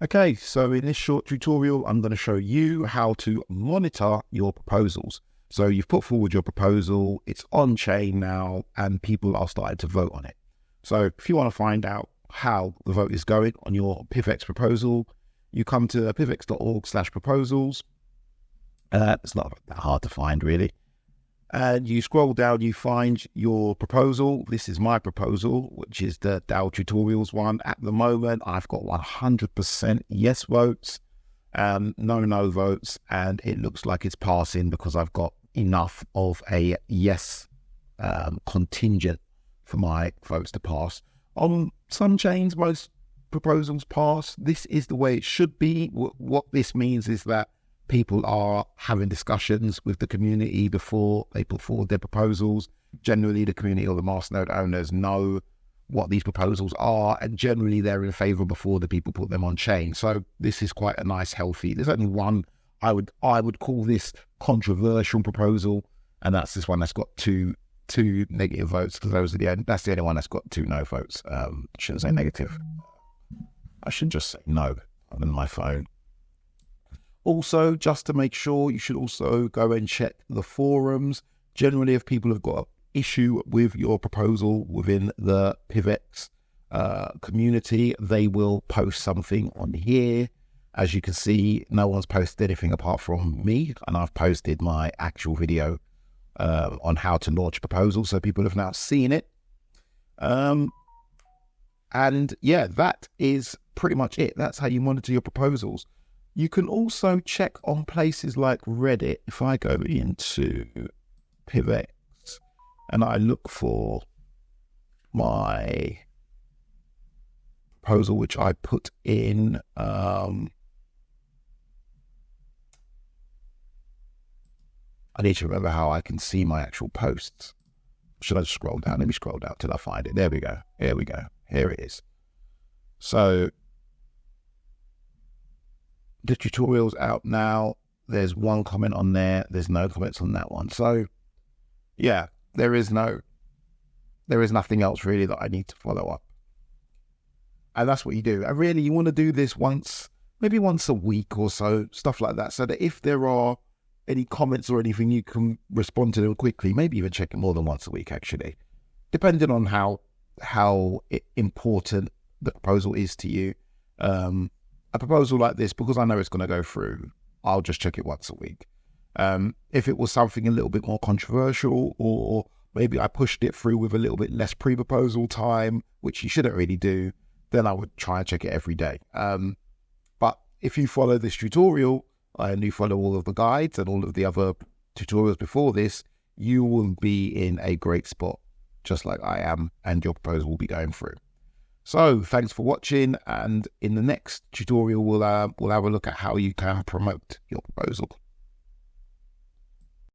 Okay, so in this short tutorial, I'm going to show you how to monitor your proposals. So you've put forward your proposal, it's on chain now, and people are starting to vote on it. So if you want to find out how the vote is going on your PIVX proposal, you come to pivx.org/proposals. It's not that hard to find really. And you scroll down, you find your proposal. This is my proposal, which is the DAO Tutorials one. At the moment, I've got 100% yes votes, no votes, and it looks like it's passing because I've got enough of a yes contingent for my votes to pass. On some chains, most proposals pass. This is the way it should be. What this means is that people are having discussions with the community before they put forward their proposals. Generally, the community or the masternode owners know what these proposals are, and generally they're in favor before the people put them on chain. So this is quite a nice, healthy. There's only one I would call this controversial proposal, and that's this one that's got two negative votes, because that's the only one that's got 2 no votes. Shouldn't say negative. I should just say no on my phone. Also, just to make sure, you should also go and check the forums. Generally, if people have got an issue with your proposal within the PIVX community, they will post something on here. As you can see, no one's posted anything apart from me, and I've posted my actual video on how to launch a proposal, so people have now seen it. And yeah, that is pretty much it. That's how you monitor your proposals. You can also check on places like Reddit. If I go into PIVX and I look for my proposal, which I put in, I need to remember how I can see my actual posts. Should I just scroll down? Let me scroll down till I find it. There we go. Here we go. Here it is. So the tutorial's out now. There's 1 comment on there. There's no comments on that one. So yeah, there is nothing else really that I need to follow up. And that's what you do. And really, you want to do this maybe once a week or so, stuff like that, so that if there are any comments or anything, you can respond to them quickly. Maybe even check it more than once a week, actually, depending on how important the proposal is to you. A proposal like this, because I know it's going to go through, I'll just check it once a week. If it was something a little bit more controversial, or maybe I pushed it through with a little bit less pre-proposal time, which you shouldn't really do, then I would try and check it every day. But if you follow this tutorial and you follow all of the guides and all of the other tutorials before this, you will be in a great spot, just like I am, and your proposal will be going through. So thanks for watching, and in the next tutorial we'll have a look at how you can promote your proposal.